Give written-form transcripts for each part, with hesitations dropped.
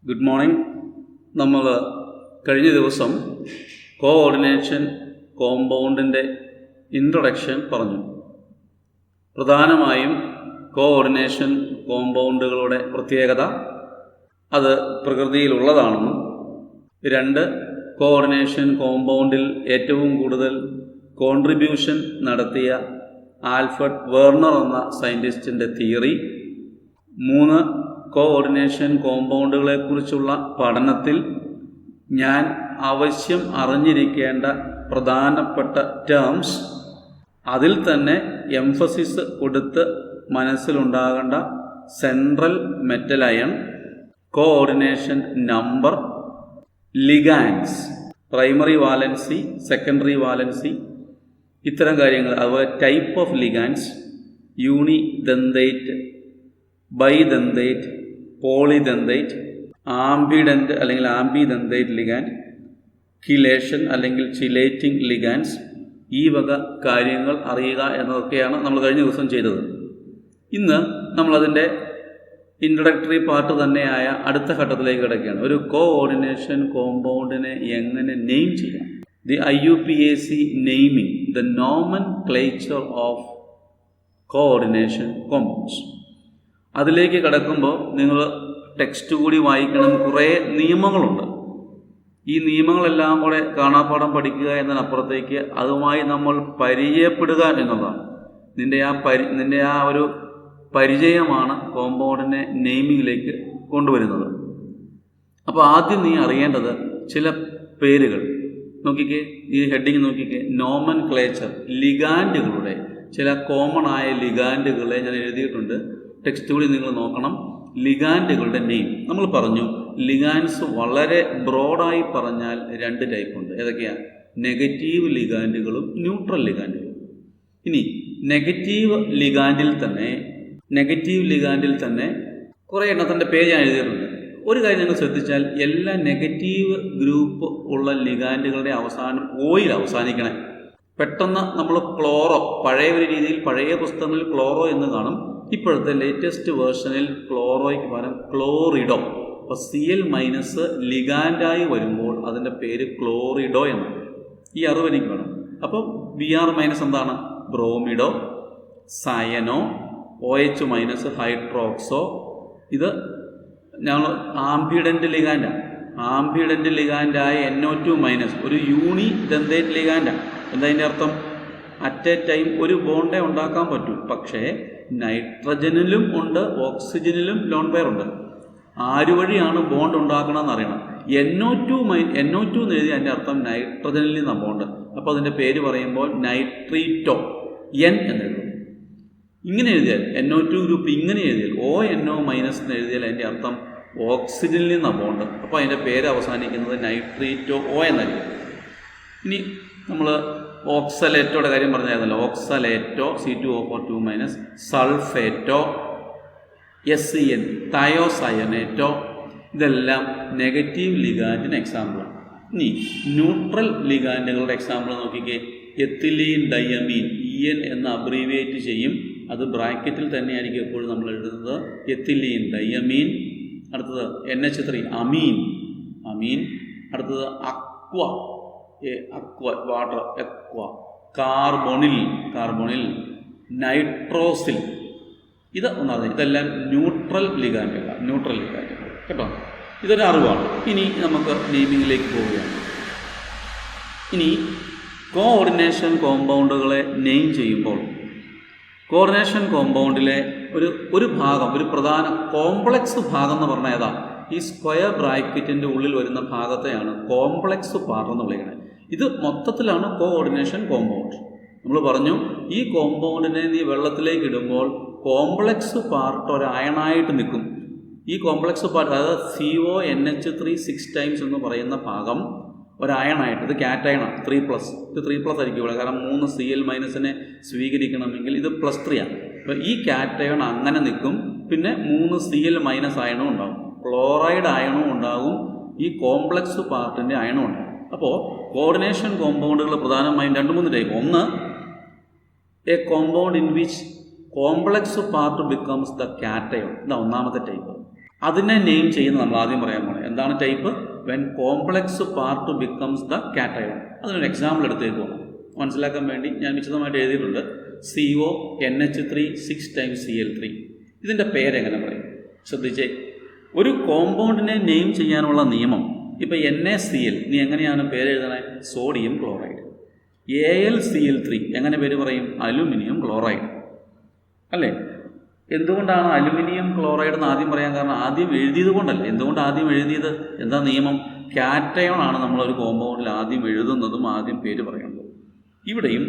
Good morning. നമ്മൾ കഴിഞ്ഞ ദിവസം കോഓർഡിനേഷൻ കോമ്പൗണ്ടിൻ്റെ ഇൻട്രൊഡക്ഷൻ പറഞ്ഞു. പ്രധാനമായും കോഓർഡിനേഷൻ കോമ്പൗണ്ടുകളുടെ പ്രത്യേകത അത് പ്രകൃതിയിലുള്ളതാണെന്നും, രണ്ട്, കോഓർഡിനേഷൻ കോമ്പൗണ്ടിൽ ഏറ്റവും കൂടുതൽ കോൺട്രിബ്യൂഷൻ നടത്തിയ ആൽഫ്രഡ് വെർണർ എന്ന സയൻറ്റിസ്റ്റിൻ്റെ തിയറി, മൂന്ന്, കോഓർഡിനേഷൻ കോമ്പൗണ്ടുകളെക്കുറിച്ചുള്ള പഠനത്തിൽ ഞാൻ ആവശ്യം അറിഞ്ഞിരിക്കേണ്ട പ്രധാനപ്പെട്ട ടേംസ്, അതിൽ തന്നെ എംഫസിസ് കൊടുത്ത് മനസ്സിലുണ്ടാകേണ്ട central metal iron, coordination number, ligands, primary valency, secondary valency, ഇത്തരം കാര്യങ്ങൾ, അതുപോലെ ടൈപ്പ് ഓഫ് ലിഗാൻഡ്സ്, യൂണിദെന്തേറ്റ്, ബൈദെന്തേറ്റ്, പോളിദെന്തേറ്റ്, ആംബിഡൻറ്റ് അല്ലെങ്കിൽ ആംബിദെന്തേറ്റ് ലിഗാൻഡ്, കിലേഷൻ അല്ലെങ്കിൽ ചിലേറ്റിംഗ് ലിഗാൻഡ്സ്, ഈ വക കാര്യങ്ങൾ അറിയുക എന്നതൊക്കെയാണ് നമ്മൾ കഴിഞ്ഞ ദിവസം ചെയ്തത്. ഇന്ന് നമ്മളതിൻ്റെ ഇൻട്രൊഡക്ടറി പാർട്ട് തന്നെയായ അടുത്ത ഘട്ടത്തിലേക്ക് കിടക്കുകയാണ്. ഒരു കോഓർഡിനേഷൻ കോമ്പൗണ്ടിനെ എങ്ങനെ നെയിം ചെയ്യാം, the IUPAC naming the nomenclature of coordination compounds. അതിലേക്ക് കിടക്കുമ്പോൾ നിങ്ങൾ ടെക്സ്റ്റ് കൂടി വായിക്കണം. കുറേ നിയമങ്ങളുണ്ട്. ഈ നിയമങ്ങളെല്ലാം കൂടെ കാണാപ്പാഠം പഠിക്കുക എന്നതിനപ്പുറത്തേക്ക് അതുമായി നമ്മൾ പരിചയപ്പെടുക എന്നുള്ളതാണ്. നിൻ്റെ ആ ഒരു പരിചയമാണ് കോമ്പൗണ്ടിനെ നെയിമിങ്ങിലേക്ക് കൊണ്ടുവരുന്നത്. അപ്പോൾ ആദ്യം നീ അറിയേണ്ടത് ചില പേരുകൾ നോക്കിക്കേ, ഈ ഹെഡിങ് നോക്കിക്കേ, നോമൻക്ലേച്ചർ, ലിഗാൻഡുകളുടെ ചില കോമൺ ആയ ലിഗാൻഡുകളെ ഞാൻ എഴുതിയിട്ടുണ്ട്. ടെക്സ്റ്റ് കൂടി നിങ്ങൾ നോക്കണം. ലിഗാൻഡുകളുടെ നെയിം നമ്മൾ പറഞ്ഞു. ലിഗാൻഡ്സ് വളരെ ബ്രോഡായി പറഞ്ഞാൽ രണ്ട് ടൈപ്പ് ഉണ്ട്. ഏതൊക്കെയാണ്? നെഗറ്റീവ് ലിഗാൻഡുകളും ന്യൂട്രൽ ലിഗാൻഡുകളും. ഇനി നെഗറ്റീവ് ലിഗാൻഡിൽ തന്നെ കുറേ എണ്ണത്തിൻ്റെ പേര് ഞാൻ എഴുതിയിട്ടുണ്ട്. ഒരു കാര്യം നിങ്ങൾ ശ്രദ്ധിച്ചാൽ, എല്ലാ നെഗറ്റീവ് ഗ്രൂപ്പ് ഉള്ള ലിഗാൻഡുകളുടെ അവസാനം ഓയിൽ അവസാനിക്കണേ. പെട്ടെന്ന് നമ്മൾ ക്ലോറോ, പഴയ ഒരു രീതിയിൽ പഴയ പുസ്തകങ്ങളിൽ ക്ലോറോ എന്ന് കാണും. ഇപ്പോഴത്തെ ലേറ്റസ്റ്റ് വേർഷനിൽ ക്ലോറോയ്ക്ക് പകരം ക്ലോറിഡോ. അപ്പോൾ Cl- ലിഗാൻഡായി വരുമ്പോൾ അതിൻ്റെ പേര് ക്ലോറിഡോ എന്നാണ്. ഈ അറിവ് എനിക്ക് വേണം. അപ്പോൾ Br- എന്താണ്? ബ്രോമിഡോ, സയനോ, OH- ഹൈഡ്രോക്സോ. ഇത് ഞങ്ങൾ ആംബിഡൻറ്റ് ലിഗാൻഡാണ്. ആംബിഡൻറ്റ് ലിഗാൻഡായ NO2- ഒരു യൂണിദെന്തേറ്റ് ലിഗാൻഡാണ്. എന്താ അർത്ഥം? അറ്റ് എ ടൈം ഒരു ബോണ്ടേ ഉണ്ടാക്കാൻ പറ്റൂ. പക്ഷേ നൈട്രജനിലും ഉണ്ട്, ഓക്സിജനിലും ലോൺ പെയർ ഉണ്ട്. ആര് വഴിയാണ് ബോണ്ട് ഉണ്ടാക്കണമെന്ന് അറിയണം. NO2 എന്ന് എഴുതി അതിൻ്റെ അർത്ഥം നൈട്രജനിൽ നിന്നാണ് ബോണ്ട്. അപ്പോൾ അതിൻ്റെ പേര് പറയുമ്പോൾ നൈട്രീറ്റോ, N എന്നെഴുതും. ഇങ്ങനെ എഴുതിയാൽ NO2 ഗ്രൂപ്പ് ഇങ്ങനെ എഴുതിയാൽ ONO- എന്ന് എഴുതിയാൽ അതിൻ്റെ അർത്ഥം ഓക്സിജനിൽ നിന്നാണ് ബോണ്ട്. അപ്പോൾ അതിൻ്റെ പേര് അവസാനിക്കുന്നത് നൈട്രീറ്റോ O എന്നായിരിക്കും. ഇനി നമ്മൾ ഓക്സലേറ്റോയുടെ കാര്യം പറഞ്ഞായിരുന്നല്ലോ. ഓക്സലേറ്റോ, C2O4 2-, സൾഫേറ്റോ, SCN, തയോസയനേറ്റോ, ഇതെല്ലാം നെഗറ്റീവ് ലിഗാൻഡിന് എക്സാമ്പിളാണ്. ഇനി ന്യൂട്രൽ ലിഗാൻഡുകളുടെ എക്സാമ്പിൾ നോക്കിക്കേ. എത്തിലീൻ ഡയമീൻ, EN എന്ന് അബ്രീവിയേറ്റ് ചെയ്യും. അത് ബ്രാക്കറ്റിൽ തന്നെയായിരിക്കും എപ്പോഴും നമ്മൾ എഴുതുന്നത്. Ethylene diamine. അടുത്തത് NH3 അമീൻ. അടുത്തത് അക്വ, വാട്ടർ, എക്വ. കാർബോണിൽ, നൈട്രോസിൽ. ഇത് ഒന്നാമത്. ഇതെല്ലാം ന്യൂട്രൽ ലിഗാൻഡുകൾ കേട്ടോ. ഇതൊരു അറിവാണ്. ഇനി നമുക്ക് നെയിമിങ്ങിലേക്ക് പോവുകയാണ്. ഇനി കോഓർഡിനേഷൻ കോമ്പൗണ്ടുകളെ നെയിം ചെയ്യുമ്പോൾ കോഓർഡിനേഷൻ കോമ്പൗണ്ടിലെ ഒരു ഭാഗം, ഒരു പ്രധാന കോംപ്ലക്സ് ഭാഗം എന്ന് പറഞ്ഞാൽ ഏതാ? ഈ സ്ക്വയർ ബ്രാക്കറ്റിൻ്റെ ഉള്ളിൽ വരുന്ന ഭാഗത്തെയാണ് കോംപ്ലക്സ് പാർട്ട് എന്ന് വിളിക്കുന്നത്. ഇത് മൊത്തത്തിലാണ് കോഓർഡിനേഷൻ കോമ്പൗണ്ട്. നമ്മൾ പറഞ്ഞു, ഈ കോമ്പൗണ്ടിനെ നീ വെള്ളത്തിലേക്ക് ഇടുമ്പോൾ കോംപ്ലക്സ് പാർട്ട് ഒരു അയണായിട്ട് നിൽക്കും. ഈ കോംപ്ലക്സ് പാർട്ട്, അതായത് CONH3 6 times എന്ന് പറയുന്ന ഭാഗം ഒരു അയണായിട്ട്, ഇത് കാറ്റയണാണ്, 3+. ഇത് 3+ ആയിരിക്കും ഇവിടെ. കാരണം 3 Cl- സ്വീകരിക്കണമെങ്കിൽ ഇത് +3 ആണ്. അപ്പോൾ ഈ കാറ്റയൺ അങ്ങനെ നിൽക്കും. പിന്നെ 3 Cl- അയണും ഉണ്ടാകും, ക്ലോറൈഡ് അയണും ഉണ്ടാകും, ഈ കോംപ്ലക്സ് പാർട്ടിൻ്റെ അയണും ഉണ്ടാകും. അപ്പോൾ കോഓർഡിനേഷൻ കോമ്പൗണ്ടുകൾ പ്രധാനമായും 2-3 ടൈപ്പ്. ഒന്ന്, A compound in which complex part becomes the cation. ഇതാണ് ഒന്നാമത്തെ ടൈപ്പ്. അതിനെ നെയിം ചെയ്യുന്നത് നമ്മൾ ആദ്യം പറയാൻ പോണേ. എന്താണ് type? When complex part becomes the cation. അതിനൊരു എക്സാമ്പിൾ എടുത്തേക്ക് പോകണം. മനസ്സിലാക്കാൻ വേണ്ടി ഞാൻ വിശദമായിട്ട് എഴുതിയിട്ടുണ്ട്. CONH3 6 times Cl3. ഇതിൻ്റെ പേരെങ്ങനെ പറയും? ശ്രദ്ധിച്ചേ. ഒരു കോമ്പൗണ്ടിനെ നെയിം ചെയ്യാനുള്ള നിയമം, ഇപ്പോൾ NaCl, നീ എങ്ങനെയാണ് പേര് എഴുതണേ? Sodium chloride. AlCl3 എങ്ങനെ പേര് പറയും? അലുമിനിയം ക്ലോറൈഡ് അല്ലേ? എന്തുകൊണ്ടാണ് അലുമിനിയം ക്ലോറൈഡ് എന്ന് ആദ്യം പറയാൻ കാരണം? ആദ്യം എഴുതിയത് കൊണ്ടല്ല. എന്തുകൊണ്ട് ആദ്യം എഴുതിയത്? എന്താ നിയമം? കാറ്റയോൺ ആണ് നമ്മളൊരു കോമ്പൗണ്ടിൽ ആദ്യം എഴുതുന്നതും ആദ്യം പേര് പറയുന്നത്. ഇവിടെയും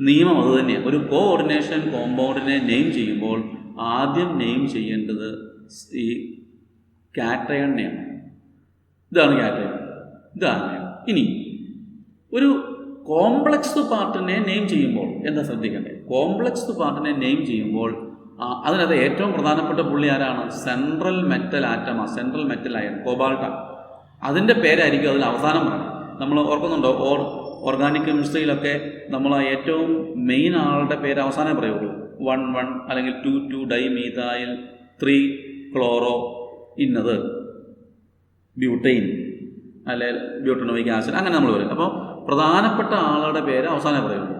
നിയമം അത് തന്നെയാണ്. ഒരു കോഓർഡിനേഷൻ കോമ്പൗണ്ടിനെ നെയിം ചെയ്യുമ്പോൾ ആദ്യം നെയിം ചെയ്യേണ്ടത് ഈ കാറ്റയോണിനെയാണ്. ഇതാണ് കാറ്റയോൺ, ഇതാണ്. ഇനി ഒരു കോംപ്ലക്സ് പാർട്ടിനെ നെയിം ചെയ്യുമ്പോൾ എന്താ ശ്രദ്ധിക്കേണ്ടത്? കോംപ്ലക്സ് പാർട്ടിനെ നെയിം ചെയ്യുമ്പോൾ അതിനകത്ത് ഏറ്റവും പ്രധാനപ്പെട്ട പുള്ളി ആരാണ്? സെൻട്രൽ മെറ്റൽ ആറ്റമാണ്. Central metal iron, cobalt. അതിൻ്റെ പേരായിരിക്കും അതിൽ അവസാനം പറയണം. നമ്മൾ ഓർക്കുന്നുണ്ടോ? ഓർഗാനിക് കെമിസ്ട്രിയിലൊക്കെ നമ്മൾ ഏറ്റവും മെയിൻ ആളുടെ പേര് അവസാനം പറയുള്ളൂ. 1,1 അല്ലെങ്കിൽ 2,2 ഡൈമീഥൈൽ 3 ക്ലോറോ ഇന്നത് ബ്യൂട്ടൈൻ അല്ലെങ്കിൽ ബ്യൂട്ടനോയിക് ആസിഡ്, അങ്ങനെ നമ്മൾ പറയും. അപ്പോൾ പ്രധാനപ്പെട്ട ആളുടെ പേര് അവസാനം പറയുള്ളൂ.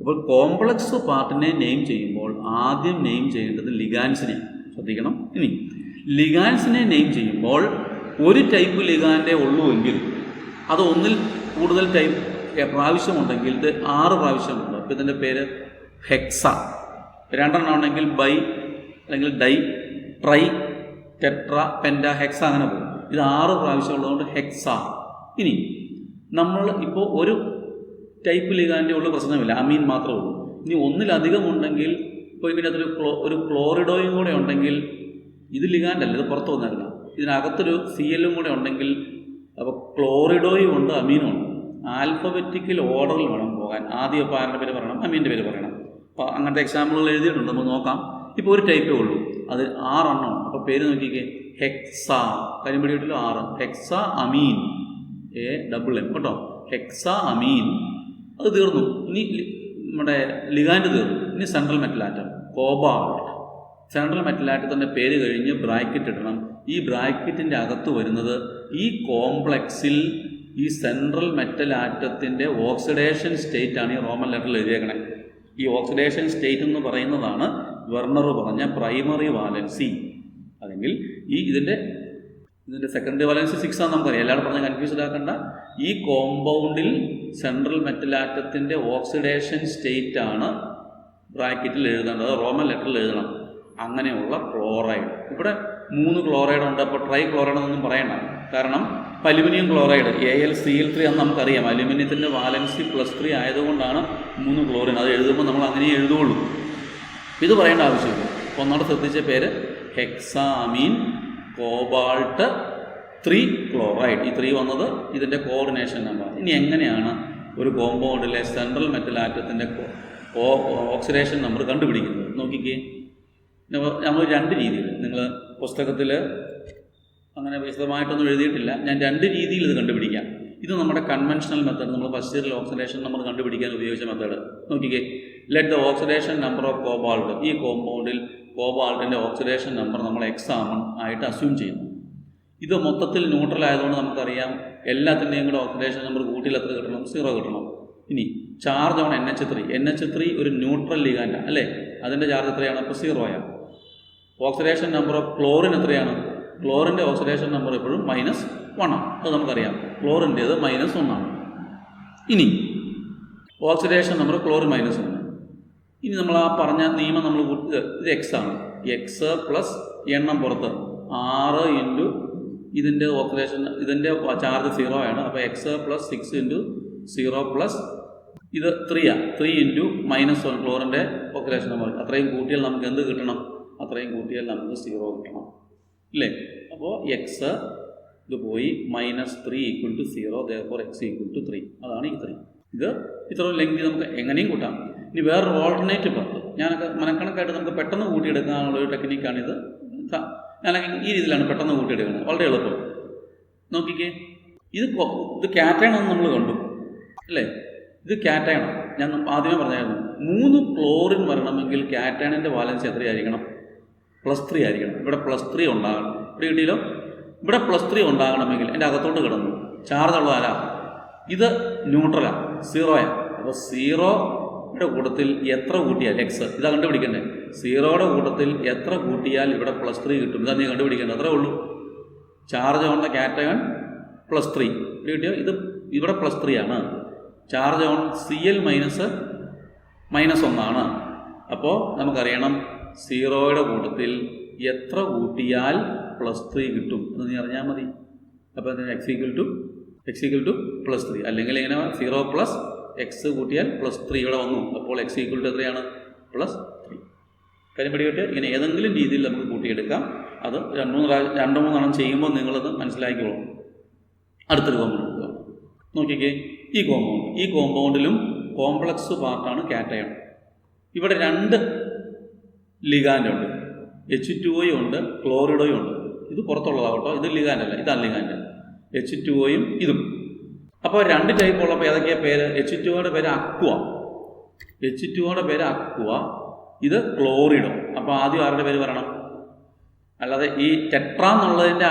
അപ്പോൾ കോംപ്ലക്സ് പാർട്ടിനെ നെയിം ചെയ്യുമ്പോൾ ആദ്യം നെയിം ചെയ്യേണ്ടത് ലിഗാൻസിനെ. ശ്രദ്ധിക്കണം. ഇനി ലിഗാൻസിനെ നെയിം ചെയ്യുമ്പോൾ ഒരു ടൈപ്പ് ലിഗാൻഡേ ഉള്ളൂ എങ്കിൽ അത് ഒന്നിൽ കൂടുതൽ ടൈപ്പ് പ്രാവശ്യമുണ്ടെങ്കിൽ ഇത് 6 പ്രാവശ്യമുണ്ട്. അപ്പോൾ ഇതിൻ്റെ പേര് ഹെക്സ. 2 ഉണ്ടെങ്കിൽ ബൈ അല്ലെങ്കിൽ di, tri, tetra, penta, hexa, അങ്ങനെ പോകും. ഇത് 6 പ്രാവശ്യം ഉള്ളതുകൊണ്ട് ഹെക്സ. ഇനി നമ്മൾ ഇപ്പോൾ ഒരു ടൈപ്പ് ലിഗാൻഡേ ഉള്ള പ്രശ്നമില്ല, അമീൻ മാത്രമേ ഉള്ളൂ. ഇനി ഒന്നിലധികം ഉണ്ടെങ്കിൽ, ഇപ്പോൾ ഇതിനകത്തൊരു ക്ലോറിഡോയും കൂടെ ഉണ്ടെങ്കിൽ, ഇത് ലിഗാൻഡല്ല, ഇത് പുറത്ത് വന്നേക്കണം. ഇതിനകത്തൊരു Cl കൂടെ ഉണ്ടെങ്കിൽ അപ്പോൾ ക്ലോറിഡോയും ഉണ്ട്, അമീനും ഉണ്ട്. ആൽഫബറ്റിക്കൽ ഓർഡറിൽ വേണം പോകാൻ. ആദ്യം ഇപ്പോൾ ആരുടെ പേര് പറയണം? അമീൻ്റെ പേര് പറയണം. അപ്പോൾ അങ്ങനത്തെ എക്സാമ്പിളുകൾ എഴുതിയിട്ടുണ്ട്, നമുക്ക് നോക്കാം. ഇപ്പോൾ ഒരു ടൈപ്പേ ഉള്ളൂ, അത് 6 എണ്ണം. അപ്പോൾ പേര് നോക്കിക്കേ, ഹെക്സ. കരിമ്പടി വീട്ടിൽ 6, ഹെക്സ അമീൻ, AMM കേട്ടോ, ഹെക്സ അമീൻ. അത് തീർന്നു. ഇനി നമ്മുടെ ലിഗാൻഡ് തീർന്നു. ഇനി central metal atom, cobalt. Central metal ആറ്റത്തിൻ്റെ പേര് കഴിഞ്ഞ് ബ്രാക്കറ്റ് ഇടണം. ഈ ബ്രാക്കറ്റിൻ്റെ അകത്ത് വരുന്നത് ഈ കോംപ്ലക്സിൽ ഈ സെൻട്രൽ മെറ്റൽ ആറ്റത്തിൻ്റെ ഓക്സിഡേഷൻ സ്റ്റേറ്റ് ആണ് ഈ റോമൻ ലെറ്ററിൽ എഴുതിയേക്കണേ. ഈ ഓക്സിഡേഷൻ സ്റ്റേറ്റ് എന്ന് പറയുന്നതാണ് വെർണർ പറഞ്ഞ പ്രൈമറി വാലൻസി. അല്ലെങ്കിൽ ഇതിൻ്റെ സെക്കൻഡറി വാലൻസി 6 ആണെന്ന് നമുക്കറിയാം. എല്ലാവരും പറഞ്ഞാൽ കൺഫ്യൂസ്ഡ് ആക്കണ്ട. ഈ കോമ്പൗണ്ടിൽ സെൻട്രൽ മെറ്റൽ ആറ്റത്തിൻ്റെ ഓക്സിഡേഷൻ സ്റ്റേറ്റ് ആണ് ബ്രാക്കറ്റിൽ എഴുതേണ്ടത്, റോമൻ ലെറ്ററിൽ എഴുതണം. അങ്ങനെയുള്ള ക്ലോറൈഡ്, ഇവിടെ 3 ക്ലോറൈഡ് ഉണ്ട്. അപ്പോൾ ട്രൈ ക്ലോറൈഡ് എന്നൊന്നും പറയണ്ട. കാരണം അലുമിനിയം ക്ലോറൈഡ് AlCl3 എന്ന് നമുക്കറിയാം. അലുമിനിയത്തിൻ്റെ വാലൻസി +3 ആയതുകൊണ്ടാണ് 3 ക്ലോറിൻ. അത് എഴുതുമ്പോൾ നമ്മൾ അങ്ങനെ എഴുതുകയുള്ളൂ. ഇത് പറയേണ്ട ആവശ്യമില്ല. ഒന്നോടെ ശ്രദ്ധിച്ച പേര് ഹെക്സാമീൻ കോബാൾട്ട് 3 ക്ലോറൈഡ്. ഈ 3 വന്നത് ഇതിൻ്റെ കോർഡിനേഷൻ നമ്പർ. ഇനി എങ്ങനെയാണ് ഒരു കോമ്പൗണ്ടിലെ സെൻട്രൽ മെറ്റൽ ആറ്റത്തിൻ്റെ ഓക്സിഡേഷൻ നമ്പർ കണ്ടുപിടിക്കുന്നത്? നോക്കിക്കേ. നമ്മൾ 2 രീതിയിൽ, നിങ്ങൾ പുസ്തകത്തിൽ അങ്ങനെ വിശദമായിട്ടൊന്നും എഴുതിയിട്ടില്ല, ഞാൻ 2 രീതിയിൽ ഇത് കണ്ടുപിടിക്കാം. ഇത് നമ്മുടെ കൺവെൻഷണൽ മെത്തേഡ്, നമ്മൾ ഫസ്റ്റ് ഇയറിൽ ഓക്സിഡേഷൻ നമ്പർ കണ്ടുപിടിക്കാൻ ഉപയോഗിച്ച മെത്തേഡ്. നോക്കിക്കേ. Let the oxidation number of cobalt. ഈ കോമ്പൗണ്ടിൽ കോബാൾട്ടിൻ്റെ ഓക്സിഡേഷൻ നമ്പർ നമ്മൾ എക്സാമൺ ആയിട്ട് അസ്യൂം ചെയ്യുന്നു. ഇത് മൊത്തത്തിൽ ന്യൂട്രൽ ആയതുകൊണ്ട് നമുക്കറിയാം എല്ലാത്തിൻ്റെയും കൂടെ ഓക്സിഡേഷൻ നമ്പർ കൂട്ടിയിൽ എത്ര കിട്ടണം? 0 കിട്ടണം. ഇനി ചാർജ് ഓൺ NH3 ഒരു ന്യൂട്രൽ ലിഗാൻഡ് അല്ലേ? അതിൻ്റെ ചാർജ് എത്രയാണ്? അപ്പോൾ 0 ആണ്. ഓക്സിഡേഷൻ നമ്പർ ഓഫ് ക്ലോറിൻ എത്രയാണ്? ക്ലോറിൻ്റെ ഓക്സിഡേഷൻ നമ്പർ എപ്പോഴും -1 ആണ്. അത് നമുക്കറിയാം. ക്ലോറിൻ്റേത് -1 ആണ്. ഇനി ഓക്സിഡേഷൻ നമ്പർ ക്ലോറിൻ -1. ഇനി നമ്മൾ ആ പറഞ്ഞ നിയമം നമ്മൾ ഇത് എക്സ് ആണ്. എക്സ് പ്ലസ് എണ്ണം പുറത്ത് 6 ഇൻറ്റു ഇതിൻ്റെ ഓക്സിഡേഷൻ, ഇതിൻ്റെ ചാർജ് 0 ആണ്. അപ്പോൾ എക്സ് പ്ലസ് 6 ഇൻറ്റു 0 പ്ലസ് ഇത് 3 ആണ്. 3 ഇൻറ്റു -1 ക്ലോറിൻ്റെ ഓക്സിഡേഷൻ നമ്പർ. അത്രയും കൂട്ടിയാൽ നമുക്ക് എന്ത് കിട്ടണം? അത്രയും കൂട്ടിയാൽ നമുക്ക് 0 കിട്ടണം ഇല്ലേ? അപ്പോൾ എക്സ് ഇത് പോയി -3 = 0. therefore x = 3. അതാണ് ഈ 3. ഇത് ഇത്ര ലെങ്ത് നമുക്ക് എങ്ങനെയും കൂട്ടാം. ഇനി വേറൊരു ഓൾട്ടർനേറ്റീവ് പാത്ത്, ഞാനൊക്കെ മനക്കണക്കായിട്ട് നമുക്ക് പെട്ടെന്ന് കൂട്ടിയെടുക്കാനുള്ളൊരു ടെക്നിക്കാണിത്. ഞാൻ ഈ രീതിയിലാണ് പെട്ടെന്ന് കൂട്ടിയെടുക്കുന്നത്, വളരെ എളുപ്പം. നോക്കിക്കേ, ഇത് കാറ്റയൺ എന്ന് നമ്മൾ കണ്ടു അല്ലേ? ഇത് കാറ്റയൺ. ഞാൻ ആദ്യമേ പറഞ്ഞായിരുന്നു, 3 ക്ലോറിൻ വരണമെങ്കിൽ കാറ്റയണിൻ്റെ വാലൻസി എത്രയായിരിക്കണം? +3 ആയിരിക്കണം. ഇവിടെ +3 ഉണ്ടാകണം. ഇവിടെ കിട്ടിയല്ലോ. ഇവിടെ +3 ഉണ്ടാകണമെങ്കിൽ എൻ്റെ അകത്തോട്ട് കിടന്നു ചാർജ് ഉള്ളതാരാ? ഇത് ന്യൂട്രലാണ്, സീറോയാണ്. അപ്പോൾ സീറോയുടെ കൂട്ടത്തിൽ എത്ര കൂട്ടിയാൽ എക്സ് ഇതാ കണ്ടുപിടിക്കണ്ടേ. സീറോയുടെ കൂട്ടത്തിൽ എത്ര കൂട്ടിയാൽ ഇവിടെ +3 കിട്ടും, ഇതാ നീ കണ്ടുപിടിക്കേണ്ടത്. അത്രേ ഉള്ളൂ. ചാർജ് ഓൺ ദ കാറ്റയോൺ +3 കിട്ടിയോ. ഇത് ഇവിടെ +3 ആണ്. ചാർജ് ഓൺ Cl -1 അപ്പോൾ നമുക്കറിയണം സീറോയുടെ കൂട്ടത്തിൽ എത്ര കൂട്ടിയാൽ +3 കിട്ടും എന്ന് നീ അറിഞ്ഞാൽ മതി. അപ്പോൾ x = +3 അല്ലെങ്കിൽ ഇങ്ങനെ 0 + x കൂട്ടിയാൽ +3 ഇവിടെ വന്നു. അപ്പോൾ x = എത്രയാണ്? +3. കാര്യം പിടികിട്ട് ഇങ്ങനെ ഏതെങ്കിലും രീതിയിൽ നമുക്ക് കൂട്ടിയെടുക്കാം. അത് 2-3 ചെയ്യുമ്പോൾ നിങ്ങളത് മനസ്സിലാക്കിക്കോളും. അടുത്തൊരു കോമ്പൗണ്ട് എടുക്കുക. നോക്കിക്കേ, ഈ കോമ്പൗണ്ടിലും കോംപ്ലക്സ് പാർട്ടാണ് കാറ്റയൺ. ഇവിടെ 2 ലിഗാൻഡുണ്ട്, H2O ഉണ്ട്, ക്ലോറിഡോയും ഉണ്ട്. ഇത് പുറത്തുള്ളതാകട്ടോ, ഇത് ലിഗാൻഡല്ല, ഇത് അൺലിഗാൻഡ്. H2Oയും ഇതും. അപ്പോൾ 2 ടൈപ്പ് ഉള്ളപ്പോൾ ഏതൊക്കെയാണ് പേര്? H2Oയുടെ പേര് അക്വ, ഇത് ക്ലോറിഡോ. അപ്പോൾ ആദ്യം ആരുടെ പേര് പറയണം? അല്ലാതെ ഈ ടെട്ര എന്നുള്ളതിൻ്റെ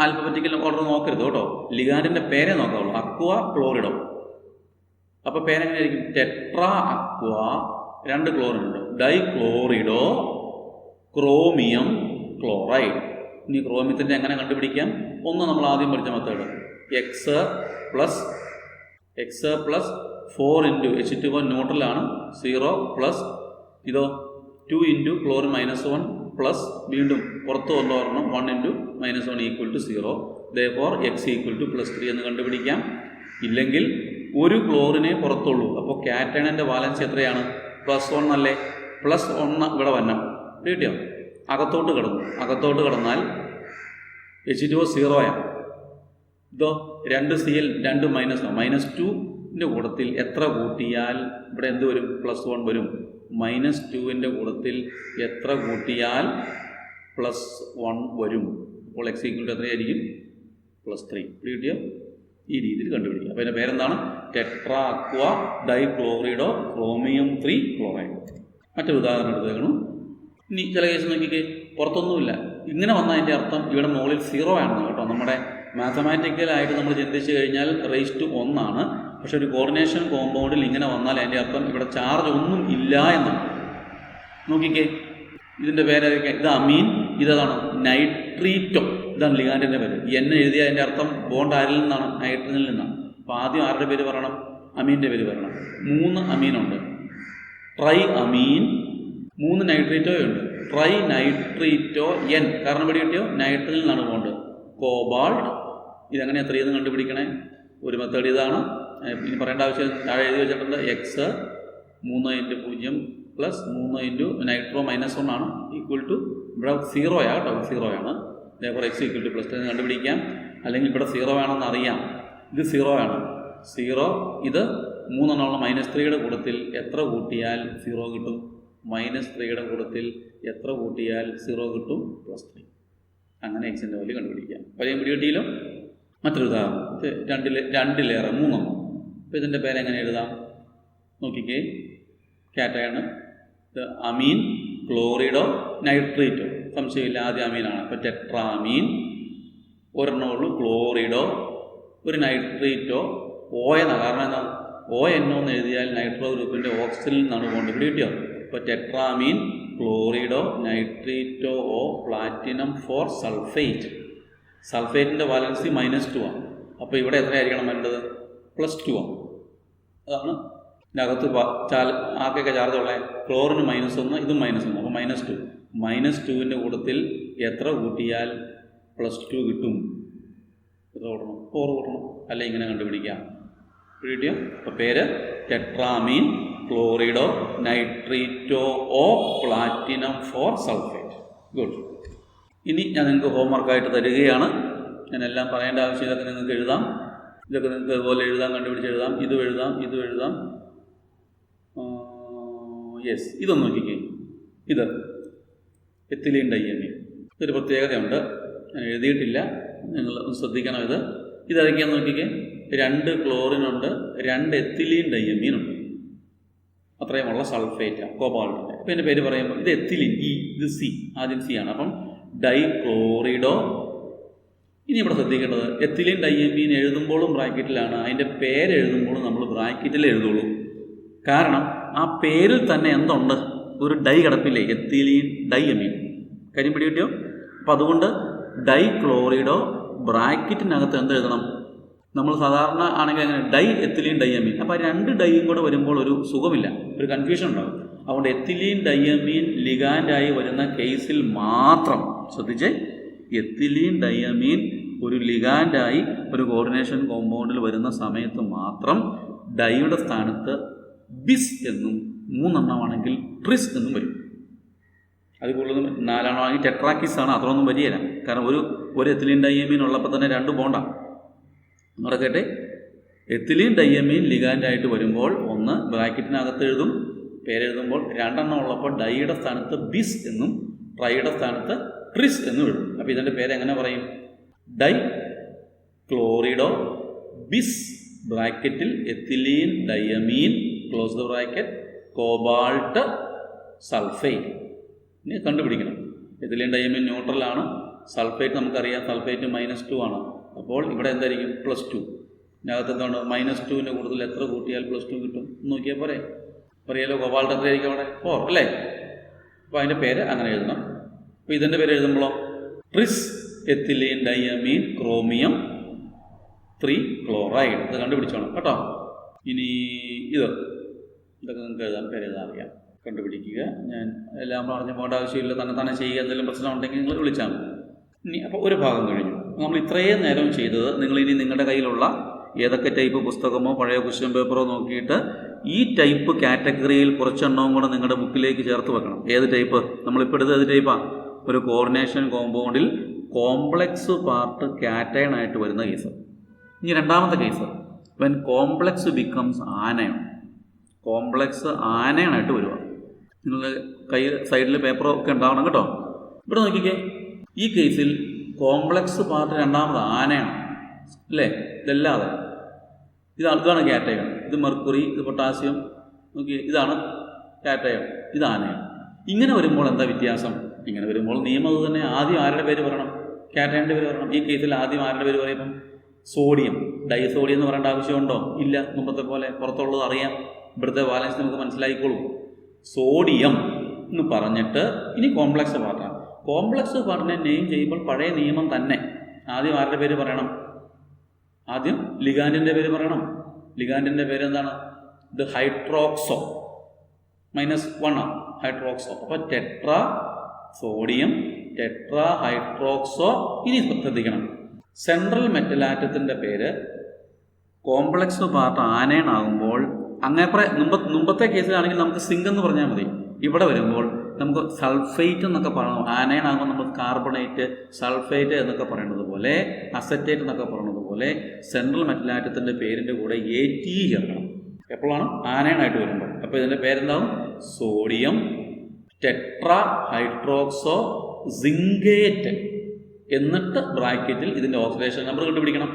ആൽഫബറ്റിക്കൽ ഓർഡർ നോക്കരുത് കേട്ടോ. ലിഗാൻഡിൻ്റെ പേരേ നോക്കാവുള്ളൂ. Aqua, chlorido. അപ്പോൾ പേരെങ്ങനെയായിരിക്കും? ടെട്ര അക്വ, 2 ക്ലോറിനുണ്ട്, ഡൈക്ലോറിഡോ, ക്രോമിയം ക്ലോറൈഡ്. ഇനി ക്രോമിയത്തിൻ്റെ എങ്ങനെ കണ്ടുപിടിക്കാം? ഒന്ന് നമ്മൾ ആദ്യം പഠിച്ച method, x plus 4 into H2O ന്യൂട്രലാണ്, 0 പ്ലസ് ഇതോ 2 ഇൻറ്റു ക്ലോറിൻ -1 പ്ലസ് വീണ്ടും പുറത്ത് കൊണ്ടുവരണം 1 ഇൻറ്റു -1 = 0. therefore x = +3 എന്ന് കണ്ടുപിടിക്കാം. ഇല്ലെങ്കിൽ ഒരു ക്ലോറിനെ പുറത്തുള്ളൂ. അപ്പോൾ കാറ്റയണിൻ്റെ വാലൻസ് എത്രയാണ്? +1 അല്ലേ? +1 ഇവിടെ വരണം. കിട്ടിയോ? അകത്തോട്ട് കിടന്നാൽ H2O 0 ആണ്. ഇതോ 2 Cl 2 -2ൻ്റെ കൂട്ടത്തിൽ എത്ര കൂട്ടിയാൽ ഇവിടെ എന്ത് വരും? +1 വരും. -2ൻ്റെ കൂട്ടത്തിൽ എത്ര കൂട്ടിയാൽ +1 വരും? അപ്പോൾ x = എത്രയായിരിക്കും? +3. കിട്ടിയോ? ഈ രീതിയിൽ കണ്ടുപിടിക്കുക. അപ്പോൾ അതിൻ്റെ പേരെന്താണ്? Tetra aqua dichlorido chromium 3 chloride. മറ്റൊരു ഉദാഹരണം എടുത്തേക്കണം. ഇനി ചില കേസ് നോക്കിക്കേ, പുറത്തൊന്നുമില്ല. ഇങ്ങനെ വന്നാൽ അതിൻ്റെ അർത്ഥം ഇവിടെ മുകളിൽ 0 ആണെന്ന് കേട്ടോ. നമ്മുടെ മാത്തമാറ്റിക്കലായിട്ട് നമ്മൾ ചിന്തിച്ച് കഴിഞ്ഞാൽ ⁻1 ആണ്. പക്ഷെ ഒരു കോർഡിനേഷൻ കോമ്പൗണ്ടിൽ ഇങ്ങനെ വന്നാൽ അതിൻ്റെ അർത്ഥം ഇവിടെ ചാർജ് ഒന്നും ഇല്ല എന്നാണ്. നോക്കിക്കേ, ഇതിൻ്റെ പേരൊക്കെ ഇത് അമീൻ, ഇതാണ് നൈട്രീറ്റോ. ഇതാണ് ലിഗാൻഡിൻ്റെ പേര്. എഴുതിയ അതിൻ്റെ അർത്ഥം ബോണ്ട് ആരിൽ നിന്നാണ്? നൈട്രജനിൽ നിന്നാണ്. അപ്പോൾ ആദ്യം ആരുടെ പേര് പറയണം? അമീൻ്റെ പേര് പറയണം. 3 അമീനുണ്ട്, ട്രൈ അമീൻ. 3 നൈട്രീറ്റോയുണ്ട്, ട്രൈ നൈട്രീറ്റോ N. കാരണം ഇവിടെ കിട്ടിയോ? നൈട്രജനിൽ നിന്നാണ് ബോണ്ട്. കോബാൾട്ട്. ഇതെങ്ങനെ എത്രയെന്ന് കണ്ടുപിടിക്കണേ? ഒരു മെത്തേഡ് ഇതാണ്. ഇനി പറയേണ്ട ആവശ്യം താഴെ എഴുതി വെച്ചിട്ടുണ്ട്. X 3 into 0 plus 3 into nitro -1 ആണ് = ഇവിടെ 0 കേട്ടോ, 0 ആണ്. അതേപോലെ x = +3 എന്ന് കണ്ടുപിടിക്കാം. അല്ലെങ്കിൽ ഇവിടെ 0 ആണെന്ന് അറിയാം. ഇത് 0 ആണ്. 0 ഇത് 3 -3യുടെ കൂട്ടത്തിൽ എത്ര കൂട്ടിയാൽ 0 കിട്ടും? -3യുടെ കൂട്ടത്തിൽ എത്ര കൂട്ടിയാൽ 0 കിട്ടും? +3. അങ്ങനെ എക്സിൻ്റെ വാല്യൂ കണ്ടുപിടിക്കാം. പഴയ പിടികിട്ടിയില്ലോ. മറ്റൊരു ഉദാഹരണം, ഇത് 2 3. അപ്പോൾ ഇതിൻ്റെ പേരെങ്ങനെ എഴുതാം? നോക്കിക്കേ, കാറ്റയണ് അമീൻ, ക്ലോറിഡോ, നൈട്രീറ്റോ. സംശയമില്ല, ആദ്യം അമീനാണ്. അപ്പോൾ ടെട്രാമീൻ, ഒരെണ്ണമുള്ളൂ ക്ലോറിഡോ, ഒരു നൈട്രീറ്റോ, O എന്നാണ്. കാരണം എന്താ? ONO എന്ന് എഴുതിയാൽ നൈട്രോ ഗ്രൂപ്പിൻ്റെ ഓക്സിജനിൽ നിന്നാണ് കൊണ്ട് ഇവിടെ കിട്ടിയോ. അപ്പോൾ tetramine, ക്ലോറിഡോ, നൈട്രീറ്റോ O, platinum 4 sulphate. സൾഫേറ്റിൻ്റെ valency -2 ആണ്. അപ്പോൾ ഇവിടെ എത്രയായിരിക്കണം വേണ്ടത്? +2 ആണ്. അതാണ് ഇതിനകത്ത് ആർക്കൊക്കെ ചാർജ് ഉള്ളത്? ക്ലോറിന് -1, ഇതും -1. അപ്പോൾ -2. -2ൻ്റെ കൂട്ടത്തിൽ എത്ര കൂട്ടിയാൽ +2 കിട്ടും? എത്ര കൂട്ടണം? 4 കൂട്ടണം. അല്ല ഇങ്ങനെ കണ്ടുപിടിക്കാം. കിട്ടിയോ? അപ്പോൾ പേര് tetramine, ക്ലോറിഡോ, നൈട്രീറ്റോ O, platinum 4 sulphate. Good. ഇനി ഞാൻ നിങ്ങൾക്ക് ഹോംവർക്കായിട്ട് തരികയാണ്. ഞാനെല്ലാം പറയേണ്ട ആവശ്യം ഇതൊക്കെ നിങ്ങൾക്ക് എഴുതാം. ഇതൊക്കെ നിങ്ങൾക്ക് അതുപോലെ എഴുതാം, കണ്ടുപിടിച്ച് എഴുതാം. ഇതും എഴുതാം. യെസ്, ഇതൊന്ന് നോക്കിക്കേ. ഇത് എത്തിലീൻ ഡൈയമീൻ. ഇതൊരു പ്രത്യേകതയുണ്ട്, ഞാൻ എഴുതിയിട്ടില്ല, നിങ്ങൾ ശ്രദ്ധിക്കണം. ഇതൊക്കെയാന്ന് നോക്കിക്കേ. 2 ക്ലോറിനുണ്ട്, 2 എത്തിലീൻ ഡൈയമീനുണ്ട്. അത്രയുമുള്ള സൾഫേറ്റ് കോബാൾട്ടിൻ്റെ. അപ്പോൾ എൻ്റെ പേര് പറയുമ്പോൾ ഇത് എത്തിലീൻ, ഇത് C, ആദ്യം C ആണ്. അപ്പം ഡൈക്ലോറിഡോ. ഇനി ഇവിടെ ശ്രദ്ധിക്കേണ്ടത് എത്തിലീൻ ഡൈയമീൻ എഴുതുമ്പോഴും ബ്രാക്കറ്റിലാണ്, അതിൻ്റെ പേരെഴുതുമ്പോഴും നമ്മൾ ബ്രാക്കറ്റിൽ എഴുതുള്ളൂ. കാരണം ആ പേരിൽ തന്നെ എന്തുണ്ട്, ഒരു ഡൈ കിടപ്പില്ലേ, എത്തിലീൻ ഡൈയമീൻ. കാര്യം പിടി കിട്ടിയോ? അപ്പം അതുകൊണ്ട് ഡൈക്ലോറിഡോ ബ്രാക്കറ്റിനകത്ത് എന്ത് എഴുതണം, നമ്മൾ സാധാരണ ആണെങ്കിൽ അങ്ങനെ ഡൈ എത്തിലീൻ ഡൈയമീൻ. അപ്പോൾ രണ്ട് ഡൈയും കൂടെ വരുമ്പോൾ ഒരു സുഖമില്ല, ഒരു കൺഫ്യൂഷൻ ഉണ്ടാകും. അതുകൊണ്ട് എത്തിലീൻ ഡൈയമീൻ ലിഗാൻഡായി വരുന്ന കേസിൽ മാത്രം ശ്രദ്ധിച്ചേ, എത്തിലീൻ ഡൈയമീൻ ഒരു ലിഗാൻഡായി ഒരു കോർഡിനേഷൻ കോമ്പൗണ്ടിൽ വരുന്ന സമയത്ത് മാത്രം ഡൈയുടെ സ്ഥാനത്ത് ബിസ് എന്നും 3 എണ്ണമാണെങ്കിൽ ട്രിസ് എന്നും വരും. അത് കൂടുതലും 4 എണ്ണമാണെങ്കിൽ ടെട്രാക്കിസ് ആണ്, അത്രയൊന്നും വരികയില്ല. കാരണം ഒരു എത്തിലീൻ ഡൈയമീൻ ഉള്ളപ്പോൾ തന്നെ 2 ബോണ്ടാണ്. നടക്കട്ടെ, എത്തിലീൻ ഡൈയമീൻ ലിഗാൻഡായിട്ട് വരുമ്പോൾ ഒന്ന് ബ്രാക്കറ്റിനകത്ത് എഴുതും, പേരെഴുതുമ്പോൾ 2 എണ്ണം ഉള്ളപ്പോൾ ഡൈയുടെ സ്ഥാനത്ത് ബിസ് എന്നും ട്രൈയുടെ സ്ഥാനത്ത് ട്രിസ് എന്നും എഴുതും. അപ്പോൾ ഇതിൻ്റെ പേര് എങ്ങനെ പറയും? ഡൈ ക്ലോറിഡോ ബിസ് ബ്രാക്കറ്റിൽ ethylene diamine close the bracket cobalt sulphate. ഇനി കണ്ടുപിടിക്കണം. എത്തിലീൻ ഡൈയമീൻ ന്യൂട്രലാണ്, സൾഫേറ്റ് നമുക്കറിയാം, സൾഫേറ്റ് -2 ആണ്. അപ്പോൾ ഇവിടെ എന്തായിരിക്കും? +2. ഇതിനകത്ത് എന്താണ്? -2ൻ്റെ കൂടുതൽ എത്ര കൂട്ടിയാൽ +2 കിട്ടും നോക്കിയാൽ പറയാലോ. കോബാൾട്ട് എത്രയായിരിക്കും അവിടെ? 4 അല്ലേ? അപ്പോൾ അതിൻ്റെ പേര് അങ്ങനെ എഴുതണം. അപ്പോൾ ഇതിൻ്റെ പേര് എഴുതുമ്പോഴോ ട്രിസ് എത്തിലീൻ ഡൈയമീൻ ക്രോമിയം 3 ക്ലോറൈഡ്. ഇത് കണ്ടുപിടിച്ചോണം കേട്ടോ. ഇനി ഇതൊക്കെ നിങ്ങൾക്ക് എഴുതാൻ പേര് എഴുതാൻ അറിയാം, കണ്ടുപിടിക്കുക. ഞാൻ എല്ലാം പറഞ്ഞ് പോകേണ്ട ആവശ്യമില്ല, തന്നെ ചെയ്യുക. എന്തെങ്കിലും പ്രശ്നം ഉണ്ടെങ്കിൽ നിങ്ങൾ വിളിച്ചാൽ മതി. ഇനി അപ്പോൾ ഒരു ഭാഗം കഴിഞ്ഞു. നമ്മൾ ഇത്രയും നേരം ചെയ്തത്, നിങ്ങളിനി നിങ്ങളുടെ കയ്യിലുള്ള ഏതൊക്കെ ടൈപ്പ് പുസ്തകമോ പഴയ ക്വസ്റ്റ്യൻ പേപ്പറോ നോക്കിയിട്ട് ഈ ടൈപ്പ് കാറ്റഗറിയിൽ കുറച്ചെണ്ണവും കൂടെ നിങ്ങളുടെ ബുക്കിലേക്ക് ചേർത്ത് വെക്കണം. ഏത് ടൈപ്പ്? നമ്മളിപ്പോൾ എടുത്തത് ഏത് ടൈപ്പാണ്? ഒരു കോർഡിനേഷൻ കോമ്പൗണ്ടിൽ കോംപ്ലക്സ് പാർട്ട് കാറ്റയൺ ആയിട്ട് വരുന്ന കേസ്. ഇനി രണ്ടാമത്തെ case, when complex becomes anion. Complex ആനയണായിട്ട് വരിക. നിങ്ങളുടെ കൈ സൈഡിൽ പേപ്പറോ ഒക്കെ ഉണ്ടാവണം കേട്ടോ. ഇവിടെ നോക്കിക്കേ, ഈ കേസിൽ കോംപ്ലക്സ് പാർട്ട് രണ്ടാമത് ആനയാണ് അല്ലേ? ഇതല്ലാതെ ഇതാണ് കാറ്റയൺ. ഇത് മെർക്കുറി, ഇത് പൊട്ടാസ്യം. നോക്കിയേ, ഇതാണ് കാറ്റയൺ, ഇത് ആനയാണ്. ഇങ്ങനെ വരുമ്പോൾ എന്താ വ്യത്യാസം? ഇങ്ങനെ വരുമ്പോൾ നിയമം അത് തന്നെ. ആദ്യം ആരുടെ പേര് പറയണം? കാറ്റയണിൻ്റെ പേര് പറയണം. ഈ കേസിൽ ആദ്യം ആരുടെ പേര് പറയുമ്പം സോഡിയം. ഡൈസോഡിയം എന്ന് പറയേണ്ട ആവശ്യമുണ്ടോ? ഇല്ല. മുമ്പത്തെ പോലെ പുറത്തുള്ളത് അറിയാം. ഇവിടുത്തെ വാലൻസ് നമുക്ക് മനസ്സിലായിക്കോളും. സോഡിയം എന്ന് പറഞ്ഞിട്ട് ഇനി കോംപ്ലക്സ് പാർട്ടാണ്. കോംപ്ലക്സ് പാർട്ടിനെ നെയിം ചെയ്യുമ്പോൾ പഴയ നിയമം തന്നെ. ആദ്യം ആരുടെ പേര് പറയണം? ആദ്യം ലിഗാൻഡിൻ്റെ പേര് പറയണം. ലിഗാൻഡിൻ്റെ പേര് എന്താണ്? ഇത് ഹൈഡ്രോക്സോ, -1 ആണ് ഹൈഡ്രോക്സോ. അപ്പോൾ ടെട്രാ സോഡിയം, ടെട്രാ ഹൈഡ്രോക്സോ. ഇനി ശ്രദ്ധിക്കണം, സെൻട്രൽ മെറ്റൽ ആറ്റത്തിൻ്റെ പേര് കോംപ്ലക്സ് പാർട്ട് ആനയൺ ആകുമ്പോൾ മുമ്പത്തെ കേസിലാണെങ്കിൽ നമുക്ക് സിങ്ക് എന്ന് പറഞ്ഞാൽ മതി. ഇവിടെ വരുമ്പോൾ നമുക്ക് സൾഫേറ്റ് എന്നൊക്കെ പറയണം. ആനയൺ ആകുമ്പോൾ നമ്മൾ കാർബണേറ്റ്, സൾഫേറ്റ് എന്നൊക്കെ പറയുന്നത് പോലെ, അസറ്റേറ്റ് എന്നൊക്കെ പറയുന്നത് പോലെ സെൻട്രൽ മെറ്റൽ ആറ്റത്തിൻ്റെ പേരിൻ്റെ കൂടെ AT ചേർക്കണം എപ്പോഴാണ്? ആനയൺ ആയിട്ട് വരുമ്പോൾ. അപ്പോൾ ഇതിൻ്റെ പേരെന്താവും? Sodium tetra hydroxo zincate. എന്നിട്ട് ബ്രാക്കറ്റിൽ ഇതിൻ്റെ ഓക്സിഡേഷൻ നമ്പർ കണ്ടുപിടിക്കണം.